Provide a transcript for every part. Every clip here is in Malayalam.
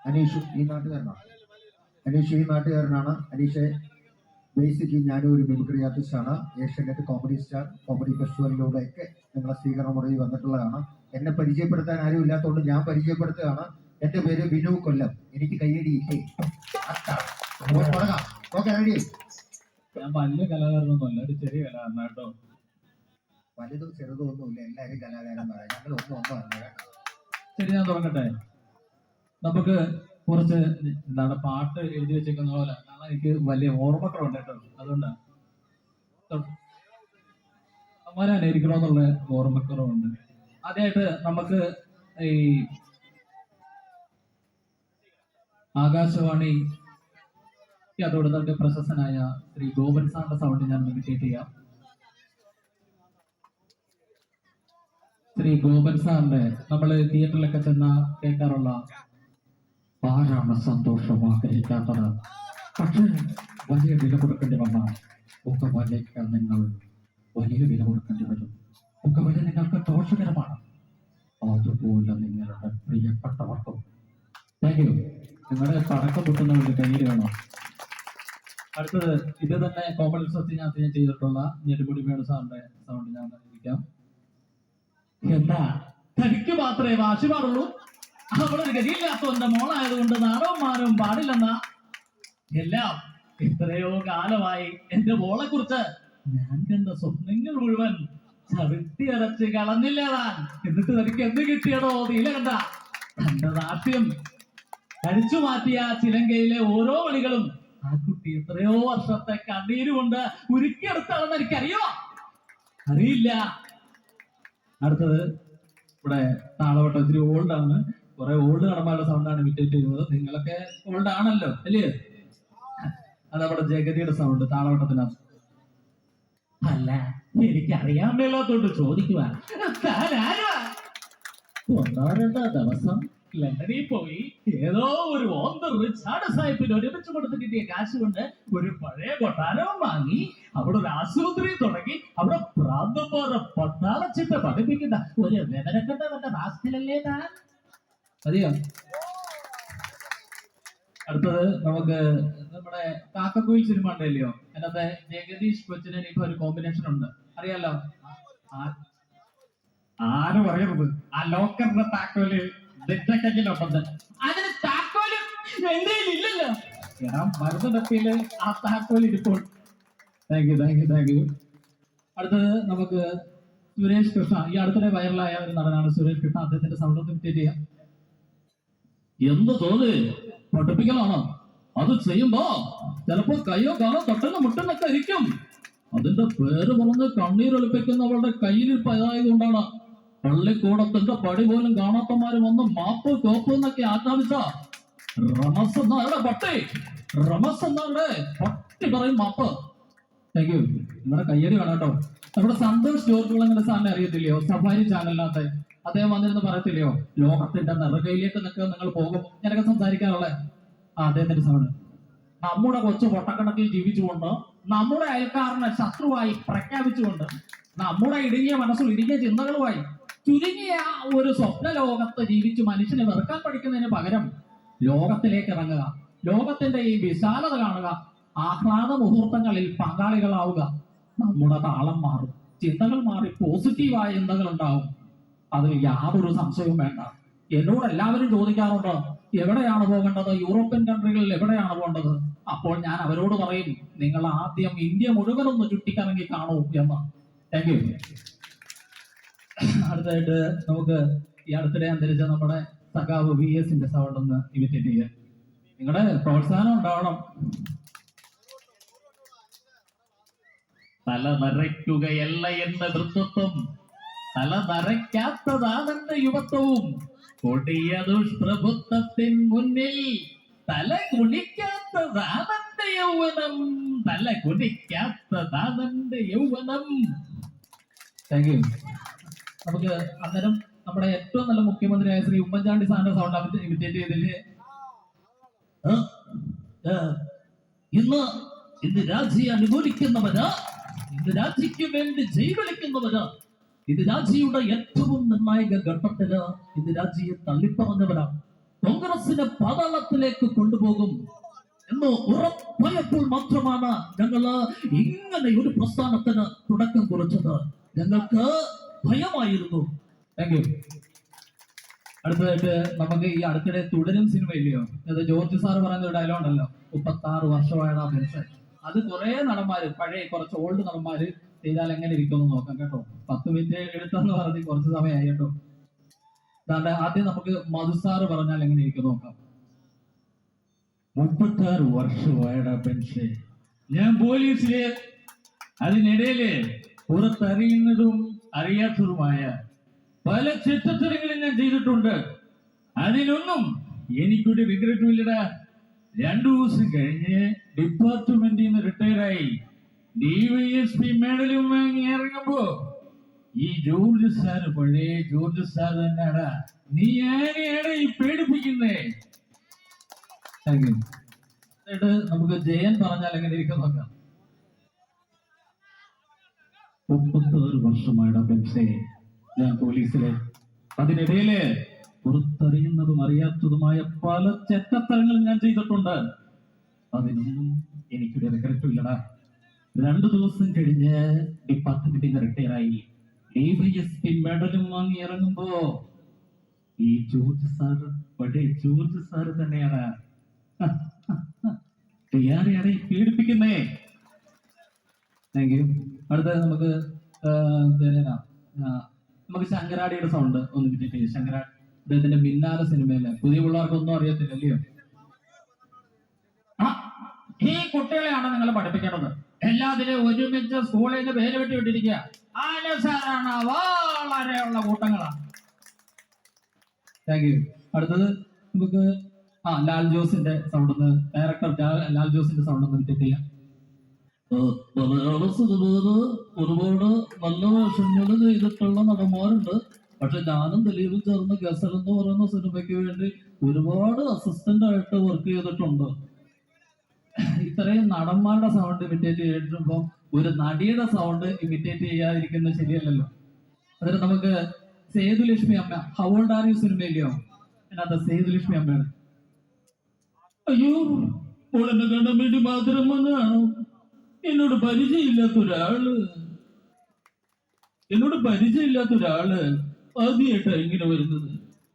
അനീഷ് ഈ നാട്ടുകാരനാണ്. അനീഷെ ബേസിക്കലി ഞാനും ഒരു മിമിക്രി ആർട്ടിസ്റ്റാണ്. ഏഷ്യാനെറ്റ് കോമഡി സ്റ്റാർ കോമഡി ഫെസ്റ്റിവലിലൂടെയൊക്കെ നിങ്ങളെ സ്വീകരണ മുറിയിൽ വന്നിട്ടുള്ളതാണ്. എന്നെ പരിചയപ്പെടുത്താൻ ആരും ഇല്ലാത്തതുകൊണ്ട് ഞാൻ പരിചയപ്പെടുത്തുകയാണ്. എൻ്റെ പേര് ബിനു കൊല്ലം. എനിക്ക് കയ്യടി ഇല്ലേ? Okay, ready. ഞാൻ വലിയ കലാകാരനൊന്നുമല്ല, ഒരു ചെറിയ കലാകാരൻ കേട്ടോ. വലുതും ചെറുതും ഒന്നുമില്ല, എല്ലാവരും കലാകാരന്മാരാണ്. ഞങ്ങൾ ഒന്നും അല്ല. ശരി, ഞാൻ തുടങ്ങട്ടെ. നമുക്ക് കുറച്ച് എന്താണ് പാട്ട് എഴുതി വെച്ചേക്കുന്ന പോലെ, കാരണം എനിക്ക് വലിയ ഓർമ്മക്കുറവുണ്ട് കേട്ടോ. അതുകൊണ്ടാണ് അമ്മാരായിരിക്കണമെന്നുള്ള ഓർമ്മക്കുറവുണ്ട്. ആദ്യമായിട്ട് നമുക്ക് ഈ ആകാശവാണി അതോടെ തന്നെ പ്രശസ്തനായ ശ്രീ ഗോപൻ സാറിന്റെ സൗണ്ട് ഞാൻ ഇമിറ്റേറ്റ് ചെയ്യാം. ശ്രീ ഗോപൻ സാറിന്റെ നമ്മള് തിയേറ്ററിലൊക്കെ ചെന്ന കേൾക്കാറുള്ള ആരാണ് സന്തോഷം ആഗ്രഹിക്കാത്തത്, പക്ഷേ വലിയ വില കൊടുക്കേണ്ടി വന്നാൽ പുകവലിക്ക് നിങ്ങൾ വലിയ വില കൊടുക്കേണ്ടി വരും. പുകവലി നിങ്ങൾക്ക് ദോഷകരമാണ്, അതുപോലെ നിങ്ങളുടെ പ്രിയപ്പെട്ടവർക്കും. Thank you. നിങ്ങളുടെ പടക്കം പൊട്ടുന്ന ഒരു കയ്യിൽ വേണം. അടുത്തത് ഇത് തന്നെ കോമഡി സത്യനാഥ് ഞാൻ ചെയ്തിട്ടുള്ള നെടുമുടി വേണു സാറിന്റെ സൗണ്ട് ഞാൻ നൽകിക്കാം. എന്താ തനിക്ക് മാത്രമേ വാശി പാടുള്ളൂ, അവളൊരു ഗതിയില്ലാത്തവന്റെ മോളായതുകൊണ്ട് നാടവും മാനവും പാടില്ലെന്ന. എല്ലാം എത്രയോ കാലമായി എന്റെ മോളെ കുറിച്ച് ഞാൻ കണ്ട സ്വപ്നങ്ങൾ മുഴുവൻ ചവിട്ടി അരച്ച് കളഞ്ഞില്ലതാൻ. എന്നിട്ട് തനിക്ക് എന്ത് കിട്ടിയതോ നീല കണ്ട തന്റെ നാട്യം കഴിച്ചു മാറ്റിയ ചിലങ്കയിലെ ഓരോ മണികളും ആ കുട്ടി എത്രയോ വർഷത്തെ കണ്ണീരുകൊണ്ട് ഉരുക്കിയെടുത്താണെന്ന് എനിക്കറിയോ? അറിയില്ല. അടുത്തത് ഇവിടെ താളവട്ടം ഇത്തിരി ഓൾഡാണ്, കുറെ ഓൾഡ് കടമാരുടെ സൗണ്ടാണ് ഇമിറ്റേറ്റ് ചെയ്യുന്നത്. നിങ്ങളൊക്കെ ഓൾഡ് ആണല്ലോ അല്ലേ? അതവിടെ ജഗതിയുടെ സൗണ്ട് താളവട്ടത്തിനകത്ത്. അല്ല, എനിക്കറിയാൻ മേലാത്തോണ്ട് ചോദിക്കുക, ഒന്നോ രണ്ടോ ദിവസം ലണ്ടനിൽ പോയി ഏതോ ഒരു ഓന്തർ റിച്ചാർഡ് സാഹിബിന് ഒരുമിച്ച് കൊടുത്ത് കിട്ടിയ കാശ് കൊണ്ട് ഒരു പഴയ കൊട്ടാരവും വാങ്ങി അവിടെ ഒരു ആശുപത്രി തുടങ്ങി അവിടെ പ്രാന്തന്മാരെ പട്ടാളച്ചിട്ട് പഠിപ്പിക്കുന്ന ഒരു വിവരക്കെട്ടവന്റെ റാസ്കലല്ലേ താൻ? മതിയോ? അടുത്തത് നമുക്ക് നമ്മുടെ കാക്കക്കുയിൽ സിനിമ ഉണ്ടല്ലോ, അതിനകത്തെ ജഗദീഷ് കൊച്ചിന് ഇപ്പൊ ഒരു കോമ്പിനേഷൻ ഉണ്ട്, അറിയാലോ? ആരും പറയരുത്, ആ ലോക്കറിന്റെ താക്കോല് അതിന് താക്കോല് എന്റെ ഇല്ലല്ലോ. ഞാൻ മരുന്ന് ഡപ്പിയില് ആ താക്കോല് ഇരിപ്പോൾ. Thank you. അടുത്തത് നമുക്ക് സുരേഷ് കൃഷ്ണ. ഈ അടുത്തിടെ വൈറലായ ഒരു നടനാണ് സുരേഷ് കൃഷ്ണ. അദ്ദേഹത്തിന്റെ സൗണ്ട് ഒന്ന് ഇമിറ്റേറ്റ് ചെയ്യാം. എന്ത് തോന്നി പഠിപ്പിക്കലാണോ? അത് ചെയ്യുമ്പോ ചിലപ്പോ കയ്യോ കാലോ തൊട്ടുന്ന മുട്ടെന്നൊക്കെ ഇരിക്കും. അതിന്റെ പേര് പറഞ്ഞ് കണ്ണീരൊളിപ്പിക്കുന്നവളുടെ കയ്യിലിരിപ്പ് ആയതുകൊണ്ടാണ് പള്ളിക്കൂടത്തിന്റെ പടി പോലും കാണാത്തമാര് വന്ന് മാപ്പ് കോപ്പ് എന്നൊക്കെ ആജ്ഞാപിച്ച റമസ് എന്നാവിടെ പട്ടി പറയും മാപ്പ്. Thank you. നിങ്ങളുടെ കയ്യടി വേണം കേട്ടോ. നമ്മുടെ സന്തോഷ് ജോർജുള്ള സാറിനെ അറിയത്തില്ലയോ? സഫാരി ചാനലിനകത്ത് അദ്ദേഹം വന്നിരുന്ന് പറയത്തില്ലയോ, ലോകത്തിന്റെ നെറുകയിലേക്ക് നിങ്ങൾ പോകും. ഞാനൊക്കെ സംസാരിക്കാറുള്ള അദ്ദേഹത്തിന്റെ സൗണ്ട്. നമ്മുടെ കൊച്ചു പൊട്ടക്കണക്കിൽ ജീവിച്ചുകൊണ്ട്, നമ്മുടെ അയൽക്കാരനെ ശത്രുവായി പ്രഖ്യാപിച്ചുകൊണ്ട്, നമ്മുടെ ഇടുങ്ങിയ മനസ്സിൽ ഇടുങ്ങിയ ചിന്തകളുമായി ചുരുങ്ങിയ ഒരു സ്വപ്ന ലോകത്ത് ജീവിച്ച് മനുഷ്യനെ വെറുക്കാൻ പഠിക്കുന്നതിന് പകരം ലോകത്തിലേക്ക് ഇറങ്ങുക, ലോകത്തിന്റെ ഈ വിശാലത കാണുക, ആഹ്ലാദ മുഹൂർത്തങ്ങളിൽ പങ്കാളികളാവുക. നമ്മുടെ താളം മാറും, ചിന്തകൾ മാറി പോസിറ്റീവായ ചിന്തകൾ ഉണ്ടാവും. അതിൽ യാതൊരു സംശയവും വേണ്ട. എന്നോട് എല്ലാവരും ചോദിക്കാറുണ്ട്, എവിടെയാണ് പോകേണ്ടത്, യൂറോപ്യൻ കൺട്രികളിൽ എവിടെയാണ് പോകേണ്ടത്? അപ്പോൾ ഞാൻ അവരോട് പറയും, നിങ്ങൾ ആദ്യം ഇന്ത്യ മുഴുവനൊന്ന് ചുറ്റിക്കറങ്ങി കാണൂ എന്ന്. Thank you. അടുത്തായിട്ട് നമുക്ക് ഈ അടുത്തിടെ അന്തരിച്ച നമ്മുടെ സഖാവ് VS-ന്റെ സൗണ്ട് ഒന്ന് ഇമിറ്റേറ്റ് ചെയ്യാം. നിങ്ങളുടെ പ്രോത്സാഹനം ഉണ്ടാവണം. തല നരയ്ക്കുകയല്ല എന്റെ വൃദ്ധത്വം, തല നരയ്ക്കാത്തതാണെന്റെ യുവത്വവും, കൊടിയ ദുഷ്പ്രഭുത്വത്തിൻ മുന്നിൽ തല കുണിക്കാത്തതാണെന്റെ യൗവനം, തല കുണിക്കാത്തതാണെന്റെ യൗവനം. Thank you. നമുക്ക് അന്നേരം നമ്മുടെ ഏറ്റവും നല്ല മുഖ്യമന്ത്രിയായ ശ്രീ ഉമ്മൻചാണ്ടി സാറിന്റെ സൗണ്ട് ഇമിറ്റേറ്റ് ചെയ്തില്ലേ? ഇന്ന് രാജിയെ അനുകൂലിക്കുന്നവര്, ഇന്ന് രാജിക്ക് വേണ്ടി ജൈവലിക്കുന്നവര്, ഇത് രാജിയുടെ ഏറ്റവും നിർണായക ഘട്ടത്തില് ഇത് രാജിയെ തള്ളിപ്പറഞ്ഞവരാ. കോൺഗ്രസിനെ പാതാളത്തിലേക്ക് കൊണ്ടുപോകും എന്ന് ഉറപ്പായപ്പോൾ മാത്രമാണ് ഞങ്ങള് ഇങ്ങനെ ഒരു പ്രസ്ഥാനത്തിന് തുടക്കം കുറിച്ചത്. ഞങ്ങൾക്ക് ഭയമായിരുന്നു. Thank you. അടുത്തതായിട്ട് നമുക്ക് ഈ അടുത്തിടെ തുടരും സിനിമ ഇല്ലയോ, അത് ജോർജ് സാർ പറയുന്ന ഒരു ഡയലോഗ് ഉണ്ടല്ലോ, 36 വർഷമായാണ് ആ പെൻഷൻ. അത് കുറെ നടന്മാര്, പഴയ കുറച്ച് ഓൾഡ് നടന്മാര് ചെയ്താൽ എങ്ങനെ ഇരിക്കുമെന്ന് നോക്കാം കേട്ടോ. 10 മിനിറ്റ് എടുത്തെന്ന് പറഞ്ഞ് കുറച്ച് സമയമായി കേട്ടോ. അതാണ്ട് ആദ്യം നമുക്ക് മധുസാറ് പറഞ്ഞാൽ എങ്ങനെ ഇരിക്കും നോക്കാം. 36 വർഷമായുടെ പെൻഷൻ. ഞാൻ പോലീസില് അതിനിടയില് പുറത്തറിയുന്നതും അറിയാത്തതുമായ പല ചെറ്റത്തരങ്ങളും ഞാൻ ചെയ്തിട്ടുണ്ട്. അതിനൊന്നും എനിക്കൊരു റിഗ്രറ്റും ഇല്ലടാ. 2 ദിവസം കഴിഞ്ഞ് ഡിപ്പാർട്ട്മെന്റിൽ നിന്ന് റിട്ടയറായി DYSP മെഡലും വാങ്ങി ഇറങ്ങുമ്പോ ഈ ജോർജ് സാറ് പഴയ ജോർജ് സാർ തന്നെയാടാ. നീ ആരെയാണ് ഈ പേടിപ്പിക്കുന്നേ? Thank you. എന്നിട്ട് നമുക്ക് ജയൻ പറഞ്ഞാൽ എങ്ങനെ ഇരിക്കും നോക്കാം. 36 വർഷമായിട്ട് പെൻഷേ ഞാൻ പോലീസിലെ അതിനിടയില് പുറത്തറിയുന്നതും അറിയാത്തതുമായ പല ചെറ്റത്തരങ്ങളും ഞാൻ ചെയ്തിട്ടുണ്ട്. അതിനൊന്നും എനിക്കൊരു റിഗ്രറ്റും ഇല്ലടാ. 2 ദിവസം കഴിഞ്ഞ് ഡിപ്പാർട്ട്മെന്റിൽ നിന്ന് റിട്ടയറായി DYSP മെഡലും വാങ്ങി ഇറങ്ങുമ്പോ ഈ ജോർജ് സാർ പഴയ ജോർജ് സാർ തന്നെയാണ്. ആരെയാണ് ഈ പീഡിപ്പിക്കുന്നേ? Thank you. അടുത്ത നമുക്ക് നമുക്ക് ശങ്കരാടിയുടെ സൗണ്ട് ഒന്ന് കിട്ടിയിട്ട്. ശങ്കരാടി അദ്ദേഹത്തിന്റെ മിന്നാല സിനിമയിലെ പുതിയ പിള്ളേർക്കൊന്നും അറിയത്തില്ലല്ലയോ. ഈ കുട്ടികളെയാണ് നിങ്ങൾ പഠിപ്പിക്കേണ്ടത്. എല്ലാത്തിനും ഒരുമിച്ച് സ്കൂളിൽ നിന്ന് പേര് വെട്ടി വിട്ടിരിക്കുക. ആലസാറാണ് വളരെയുള്ള കൂട്ടങ്ങളാണ്. Thank you. അടുത്തത് നമുക്ക് ലാൽ ജോസിന്റെ സൗണ്ട് ഒന്ന്, ഡയറക്ടർ ലാൽ ജോസിന്റെ സൗണ്ട് ഒന്ന് വിട്ടിട്ട് ചെയ്യാം. മലയാള സിനിമയില് ഒരുപാട് നല്ല വേഷങ്ങൾ ചെയ്തിട്ടുള്ള നടന്മാരുണ്ട്. പക്ഷെ ഞാനും ദിലീപും ചേർന്ന് ഗസൽ എന്ന് പറയുന്ന സിനിമയ്ക്ക് വേണ്ടി ഒരുപാട് അസിസ്റ്റന്റ് ആയിട്ട് വർക്ക് ചെയ്തിട്ടുണ്ട്. ഇത്രയും നടന്മാരുടെ സൗണ്ട് ഇമിറ്റേറ്റ് ചെയ്തിട്ടുമ്പോ ഒരു നടിയുടെ സൗണ്ട് ഇമിറ്റേറ്റ് ചെയ്യാതിരിക്കുന്നത് ശരിയല്ലല്ലോ. അതിന് നമുക്ക് സേതുലക്ഷ്മി അമ്മ, ഹൗ ഓൾഡ് ആർ യു സിനിമയില്ലയോ, അതിനകത്ത് സേതുലക്ഷ്മി അമ്മയാണ്. അയ്യോ, ഓളെന്നെ കാണാൻ വേണ്ടി മാത്രം വന്നതാണോ? എന്നോട് പരിചയമില്ലാത്ത ഒരാള് ആദ്യമായിട്ടാ ഇങ്ങനെ വരുന്നത്.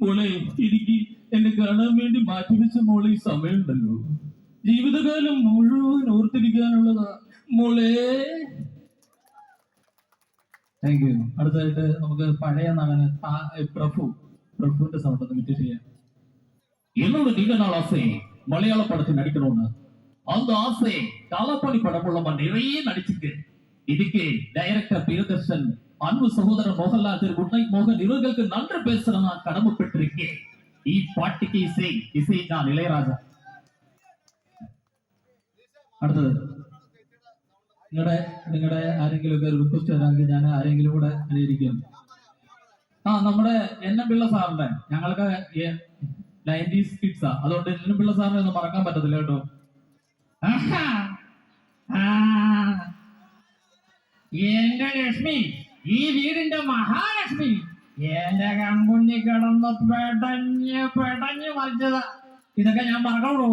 മോളെ, എനിക്ക് എന്നെ കാണാൻ വേണ്ടി മാറ്റിവെച്ച മോളെ ഈ സമയമുണ്ടല്ലോ, ജീവിതകാലം മുഴുവൻ ഓർത്തിരിക്കാനുള്ളതാ മോളെ. Thank you. അടുത്തായിട്ട് നമുക്ക് പഴയ നടന് പ്രഭുവിന്റെ സൗണ്ട് ഒന്ന് വിറ്റ് ചെയ്യാം. എന്നോട് நீண்ட நாள் ஆசை மலையாள படத்தில் நடிக்கணும்னு. அந்த ஆசை காலப்பணி படம் மூலமா நிறைய நடிச்சுக்கு. இதுக்கு டைரக்டர் பிரியதர்ஷன், அன்பு சகோதரர் மோகன்லால், திரு குட்நைட் மோகன் இவர்களுக்கு நன்றி பேசுற நான் கடமைப்பட்டிருக்கேன். ഈ പാട്ടിക്ക് ഇസൈ ഞാൻ ഇളയരാജ. അടുത്തത് നിങ്ങളുടെ ആരെങ്കിലും ഒക്കെ റിക്വസ്റ്റ് തരാമെങ്കിൽ ഞാൻ ആരെങ്കിലും കൂടെ അനുകരിക്കും. നമ്മുടെ എൻ.എം. പിള്ള സാറിന്റെ, ഞങ്ങൾക്ക് 90s കിഡ്സാ, അതുകൊണ്ട് എൻ.എം. പിള്ള സാറിനെ ഒന്നും മറക്കാൻ പറ്റത്തില്ല കേട്ടോ. എന്റെ ലക്ഷ്മി, ഈ വീടിന്റെ മഹാലക്ഷ്മി, എന്റെ കൺമുന്നിൽ കിടന്ന് പെടഞ്ഞ് മറിച്ചതാ. ഇതൊക്കെ ഞാൻ മറക്കണോ?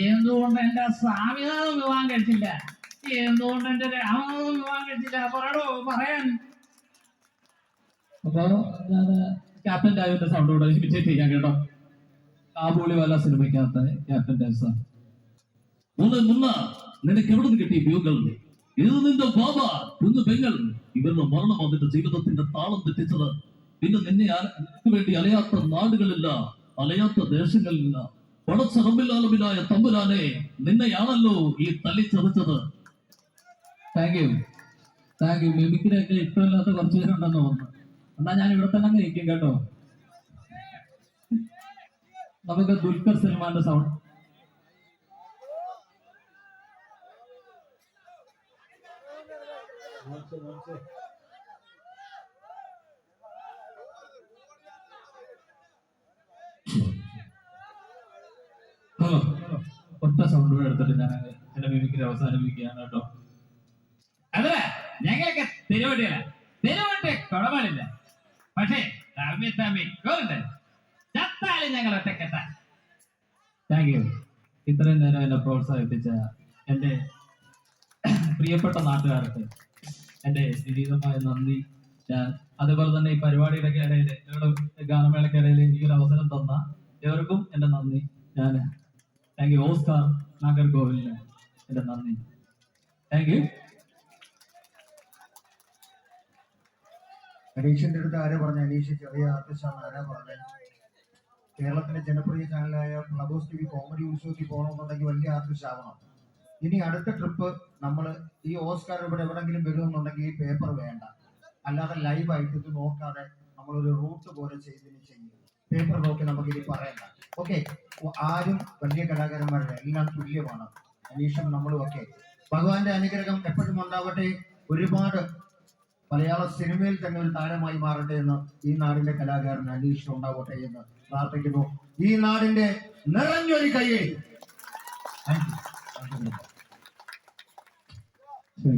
എന്തുകൊണ്ട് എന്റെ സ്വാമിനാഥൻ വിവാഹം കഴിച്ചില്ല? എന്തുകൊണ്ട് എന്റെ രാമനാഥൻ വിവാഹം കഴിച്ചില്ല? പറയണോ, പറയാൻ. അപ്പൊ ഞാൻ ക്യാപ്റ്റൻ ഡാവിന്റെ സൗണ്ട് കൂടെ ഇമിറ്റേറ്റ് ചെയ്യാൻ കേട്ടോ. കാബൂളിവാല സിനിമയ്ക്കകത്ത് ക്യാപ്റ്റൻ ഡാവ് സാർ. നിനക്ക് എവിടെ നിന്ന് കിട്ടിയ ബ്യൂകൾ? ഇത് നിന്റെ ബാബ, കുഞ്ഞു പെങ്ങൾ. ഇവരുടെ മരണം അതിന്റെ ജീവിതത്തിന്റെ താളം തെറ്റിച്ചത്. പിന്നെ നിനക്ക് വേണ്ടി അലയാത്ത നാടുകളില്ല, അലയാത്ത ദേശങ്ങളില്ല. പടച്ചറമ്പിലാലമിലായ തമ്പുരാനെ, നിന്നെയാണല്ലോ ഈ തല്ലിച്ചതച്ചത്. Thank you. മിമിക്രിയൊക്കെ ഇഷ്ടമില്ലാത്ത കുറച്ചു പേരുണ്ടെന്ന് തോന്നുന്നു. എന്നാ ഞാൻ ഇവിടെ തന്നെ നയിക്കും കേട്ടോ. നമുക്ക് ദുൽഖർ സൽമാന്റെ സൗണ്ട്. ഹലോ, ഒറ്റ സൗണ്ട് കൂടെ എടുത്തിട്ട് ഞാൻ എന്റെ മിമിക്രി അവസാനിപ്പിക്കുകയാണ് കേട്ടോ. അതെ, ഞങ്ങൾക്ക് തിരുവട്ടിയല്ല, തിരുവട്ടി കുഴപ്പമില്ല. പക്ഷേ തമ്മി ചത്താലും ഞങ്ങൾ ഒറ്റക്കെട്ട. Thank you. ഇത്രയും നേരം എന്നെ പ്രോത്സാഹിപ്പിച്ച എൻ്റെ പ്രിയപ്പെട്ട നാട്ടുകാർക്ക് എൻ്റെ വിനീതമായ നന്ദി. ഞാൻ അതുപോലെ തന്നെ ഈ പരിപാടിയുടെ ഇടയിൽ ഗാനമേളക്കിടയിൽ എനിക്കൊരു അവസരം തന്ന ഏവർക്കും എൻ്റെ നന്ദി. ഞാൻ താങ്ക് യു. ഓസ്കാർ നാഗർകോവിലിന് എൻ്റെ നന്ദി. Thank you. അനീഷിന്റെ അടുത്ത് ആരാ പറഞ്ഞ? അനീഷ് ചെറിയ ആർട്ടിസ്റ്റാണ്. ആരാ പറഞ്ഞത്? കേരളത്തിലെ ജനപ്രിയ ചാനലായ ഫ്ലവേഴ്സ് TV കോമഡി ഉത്സവത്തിൽ പോകണമെന്നുണ്ടെങ്കിൽ വലിയ ആർട്ടിസ്റ്റ് ആവണം. ഇനി അടുത്ത ട്രിപ്പ് നമ്മൾ ഈ ഓസ്കാർ ഇവിടെ എവിടെങ്കിലും വരുമെന്നുണ്ടെങ്കിൽ ഈ പേപ്പർ വേണ്ട, അല്ലാതെ ലൈവായിട്ട് ഇത് നോക്കാതെ നമ്മളൊരു റൂട്ട് പോലെ ചെയ്യും. പേപ്പർ നോക്കി നമുക്ക് ഇനി പറയണ്ട. ഓക്കെ, ആരും വലിയ കലാകാരന്മാരുടെ എല്ലാം തുല്യമാണ്. അനീഷും നമ്മളും ഒക്കെ. ഭഗവാന്റെ അനുഗ്രഹം എപ്പോഴും ഉണ്ടാവട്ടെ. ഒരുപാട് മലയാള സിനിമയിൽ തന്നെ ഒരു താരമായി മാറട്ടെ എന്ന് ഈ നാടിന്റെ കലാകാരൻ അനീഷ് ഉണ്ടാവട്ടെ എന്ന് പ്രാർത്ഥിക്കുന്നു. ഈ നാടിന്റെ നിറഞ്ഞൊരു കൈയടി. Thank you.